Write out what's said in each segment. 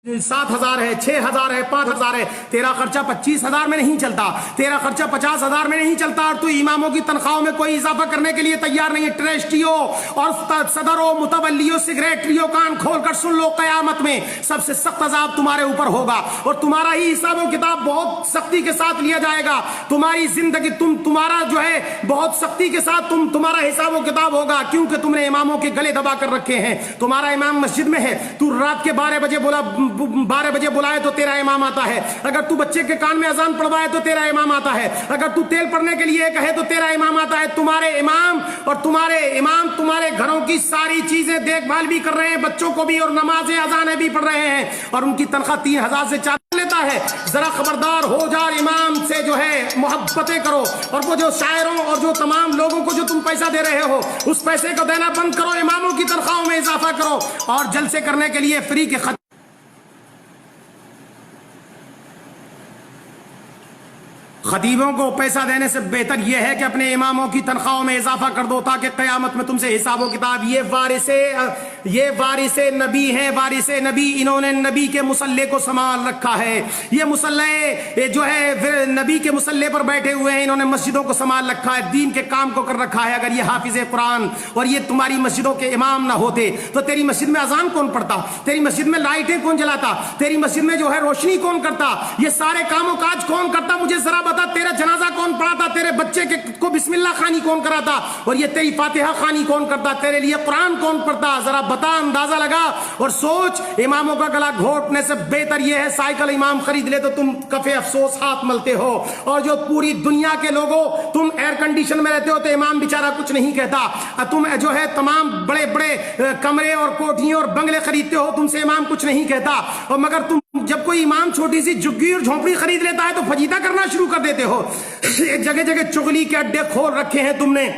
7,000 ہے, 6,000 ہے, 5,000 ہے. تیرا خرچہ 25,000 میں نہیں چلتا, تیرا خرچہ 50,000 میں نہیں چلتا, اور تو اماموں کی تنخواہوں میں کوئی اضافہ کرنے کے لیے تیار نہیں ہے. ٹرسٹیوں اور صدروں, متولیوں, سیکریٹریوں, کان کھول کر سن لو, قیامت میں سب سے سخت عذاب تمہارے اوپر ہوگا اور تمہارا ہی حساب و کتاب بہت سختی کے ساتھ لیا جائے گا. تمہاری زندگی تمہارا جو ہے بہت سختی کے ساتھ تمہارا حساب و کتاب ہوگا, کیونکہ تم نے اماموں کے گلے دبا کر رکھے ہیں. تمہارا امام مسجد میں ہے, تو رات کے 12 بجے بلائے تو تیرا امام آتا ہے. اگر تو بچے کے کان میں اذان پڑھوائے تو تیرا امام آتا ہے. اگر تو تیل پڑنے کے لیے کہے تو تیرا امام آتا ہے. تمہارے امام اور تمہارے امام تمہارے گھروں کی ساری چیزیں دیکھ بھال بھی کر رہے ہیں, بچوں کو بھی, اور نمازیں اذانیں بھی پڑھ رہے ہیں, اور ان کی تنخواہ 3,000 سے 4,000 لیتا ہے. ذرا خبردار ہو جا, امام سے جو ہے محبتیں کرو, اور وہ جو شاعروں اور جو تمام لوگوں کو جو تم پیسہ دے رہے ہو اس پیسے کو دینا بند کرو, اماموں کی تنخواہوں میں اضافہ کرو, اور جلسے کرنے کے لیے فری کے خطیبوں کو پیسہ دینے سے بہتر یہ ہے کہ اپنے اماموں کی تنخواہوں میں اضافہ کر دو, تاکہ قیامت میں تم سے حساب و کتاب. یہ وارث نبی ہیں, وارث نبی, انہوں نے نبی کے مصلے کو سنبھال رکھا ہے. یہ مصلے جو ہے نبی کے مصلے پر بیٹھے ہوئے ہیں, انہوں نے مسجدوں کو سنبھال رکھا ہے, دین کے کام کو کر رکھا ہے. اگر یہ حافظ قرآن اور یہ تمہاری مسجدوں کے امام نہ ہوتے تو تیری مسجد میں اذان کون پڑھتا, تیری مسجد میں لائٹیں کون جلاتا, تیری مسجد میں جو ہے روشنی کون کرتا, یہ سارے کام و کاج کون کرتا؟ مجھے ذرا بتا, تیرا جنازہ کون پڑھاتا, تیرے بچے کو بسم اللہ خانی کون کراتا, اور یہ تیری فاتحہ خانی کون کرتا, تیرے لیے قرآن کون پڑھتا؟ ذرا بتا, اندازہ لگا اور سوچ. اماموں کا گلا گھونٹنے سے بہتر یہ ہے سائیکل امام خرید لے تو تم کفے افسوس ہاتھ ملتے ہو, اور جو پوری دنیا کے لوگوں تم ایئر کنڈیشن میں رہتے ہو تو امام بیچارہ کچھ نہیں کہتا. تم جو ہے تمام بڑے بڑے کمرے اور کوٹھیاں اور بنگلے خریدتے ہو, تم سے امام کچھ نہیں کہتا, اور مگر تم جب کوئی امام چھوٹی سی جھگی اور جھونپڑی خرید لیتا ہے تو فجیدہ کرنا شروع کر دیتے ہو. جگہ جگہ چغلی کے اڈے کھول رکھے ہیں تم نے.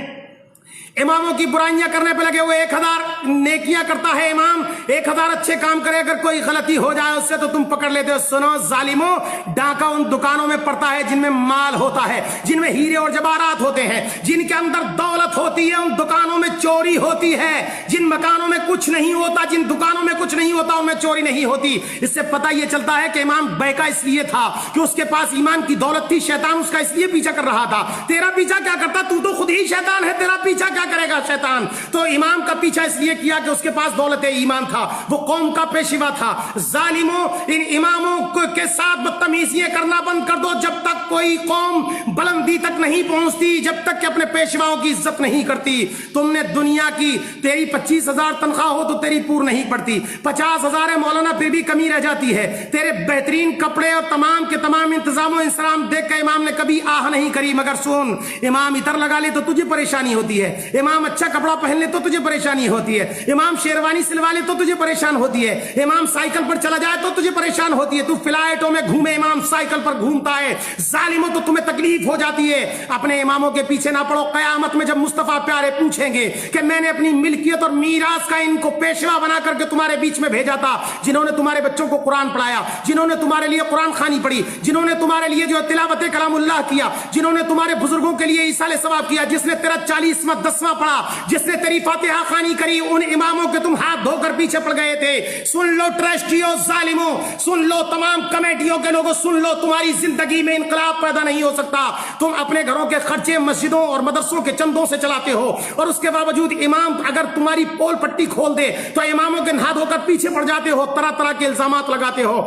اماموں کی برائیاں کرنے پہ لگے ہوئے. 1,000 نیکیاں کرتا ہے امام, 1,000 اچھے کام کرے, اگر کوئی غلطی ہو جائے اس سے تو تم پکڑ لیتے ہو. سنو ظالموں, ڈاکہ ان دکانوں میں پڑتا ہے جن میں مال ہوتا ہے, جن میں ہیرے اور جواہرات ہوتے ہیں, جن کے اندر دولت ہوتی ہے, ان دکانوں میں چوری ہوتی ہے. جن مکانوں میں کچھ نہیں ہوتا, جن دکانوں میں کچھ نہیں ہوتا, ان میں چوری نہیں ہوتی. اس سے پتہ یہ چلتا ہے کہ امام بہکا اس لیے تھا کہ اس کے پاس ایمان کی دولت تھی, شیطان اس کا اس لیے پیچھا کر رہا تھا. تیرا پیچھا کیا کرتا, تو خود ہی شیطان ہے, تیرا پیچھا کیا کرے گا شیطان؟ تو امام کا پیچھا اس لیے کیا کہ اس کے پاس دولت ایمان تھا, وہ قوم کا پیشوا تھا. ظالموں, ان اماموں کے ساتھ بدتمیزیاں کرنا بند کر دو. جب تک کوئی قوم بلندی تک نہیں پہنچتی, جب تک کہ اپنے پیشواؤں کی عزت نہیں کرتی. تم نے دنیا کی, تیری 25,000 تنخواہ ہو تو تیری پور نہیں پڑتی, 50,000 ہے مولانا پھر بھی کمی رہ جاتی ہے. تیرے بہترین کپڑے اور تمام کے تمام انتظام و انسرام دیکھ کے امام نے کبھی آہ نہیں کری. مگر سن, امام عطر لگا لے تو تجھے پریشانی ہوتی ہے, امام اچھا کپڑا پہن لے تو تجھے پریشانی ہوتی ہے, امام شیروانی سلوا لے تو تجھے پریشان ہوتی ہے, امام سائیکل پر چلا جائے تو تجھے پریشان ہوتی ہے, تو فلائٹوں میں گھومے, امام سائیکل پر گھومتا ہے. ظالموں, تو تمہیں تکلیف ہو جاتی ہے. اپنے اماموں کے پیچھے نہ پڑو. قیامت میں جب مصطفیٰ پیارے پوچھیں گے کہ میں نے اپنی ملکیت اور میراث کا ان کو پیشوا بنا کر کے تمہارے بیچ میں بھیجا تھا, جنہوں نے تمہارے بچوں کو قرآن پڑھایا, جنہوں نے تمہارے لیے قرآن خوانی پڑھی, جنہوں نے تمہارے لیے جو تلاوت کلام اللہ کیا, جنہوں نے تمہارے بزرگوں کے لیے ایصال ثواب کیا, جس نے تیرا 40واں 10واں پڑھا, جس نے تیری فاتحہ خوانی کری, ان اماموں کے تم ہاتھ دھو کر پیچھے پڑ گئے تھے. سن لو ٹرسٹیوں ظالموں, سن لو تمام کمیٹیوں کے لوگوں, سن لو, تمہاری زندگی میں انقلاب پیدا نہیں ہو سکتا. تم اپنے گھروں کے خرچے مسجدوں اور مدرسوں کے چندوں سے چلاتے ہو, اور اس کے باوجود امام اگر تمہاری پول پٹی کھول دے تو اماموں کے نہا دھو کر پیچھے پڑ جاتے ہو, طرح طرح کے الزامات لگاتے ہو,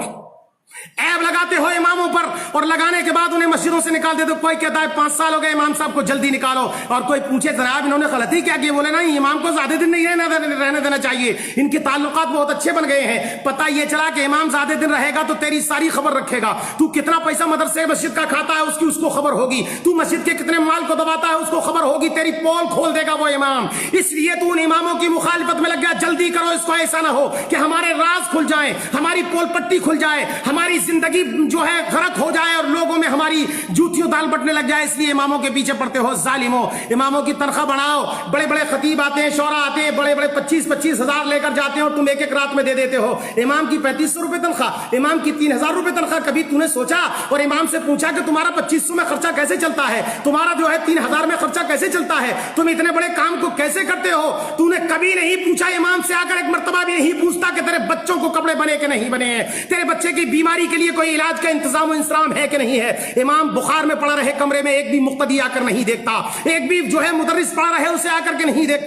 عیب لگاتے ہو اماموں پر, اور لگانے کے بعد انہیں مسجدوں سے نکال دیتے. کوئی کہتا ہے 5 سال ہو گئے امام صاحب کو, جلدی نکالو. اور کوئی پوچھے جناب انہوں نے غلطی کیا کی, بولے نہیں, امام کو زیادہ دن نہیں رہنے دینا چاہیے, ان کے تعلقات بہت اچھے بن گئے ہیں. پتہ یہ چلا کہ امام زیادہ دن رہے گا تو تیری ساری خبر رکھے گا. تو کتنا پیسہ مدرسے مسجد کا کھاتا ہے اس کو خبر ہوگی, تو مسجد کے کتنے مال کو دباتا ہے اس کو خبر ہوگی. تیری پول کھول دے گا وہ امام. اس لیے تو ان اماموں کی مخالفت میں لگ گیا. جلدی کرو, اس کو ایسا نہ ہو کہ ہمارے راز کھل جائیں, ہماری پول پٹی کھل جائے, ہماری زندگی جو ہے غرق ہو جائے اور لوگوں میں ہماری جوتیوں دال بٹنے لگ جائے، اس لیے اماموں کے پیچھے پڑتے ہو ظالموں۔ اماموں کی تنخواہ بڑھاؤ، بڑے بڑے خطیب آتے ہیں، شعراء آتے ہیں، بڑے بڑے 25-25 ہزار لے کر جاتے ہیں اور تم ایک ایک رات میں دے دیتے ہو۔ امام کی 3500 روپے تنخواہ، امام کی 3000 روپے تنخواہ، کبھی تو نے سوچا اور امام سے پوچھا کہ تمہارا 2500 میں خرچہ کیسے چلتا ہے، تمہارا جو ہے 3000 میں خرچہ کیسے چلتا ہے، تم اتنے بڑے کام کو کیسے کرتے ہو؟ تو نے کبھی نہیں پوچھا، امام سے آ کر ایک مرتبہ بھی نہیں پوچھتا کہ تیرے بچوں کو کپڑے بنے کہ نہیں بنے ہیں، تیرے بچے کی بیماری کے لیے کوئی علاج کا انتظام و انسرام ہے کہ نہیں ہے۔ امام بخار میں پڑا رہے کمرے میں، ایک بھی مقتدی آ کر نہیں دیکھتا، ایک بھی جو ہے مدرس پڑا رہے اسے آ کر کے نہیں دیکھتا۔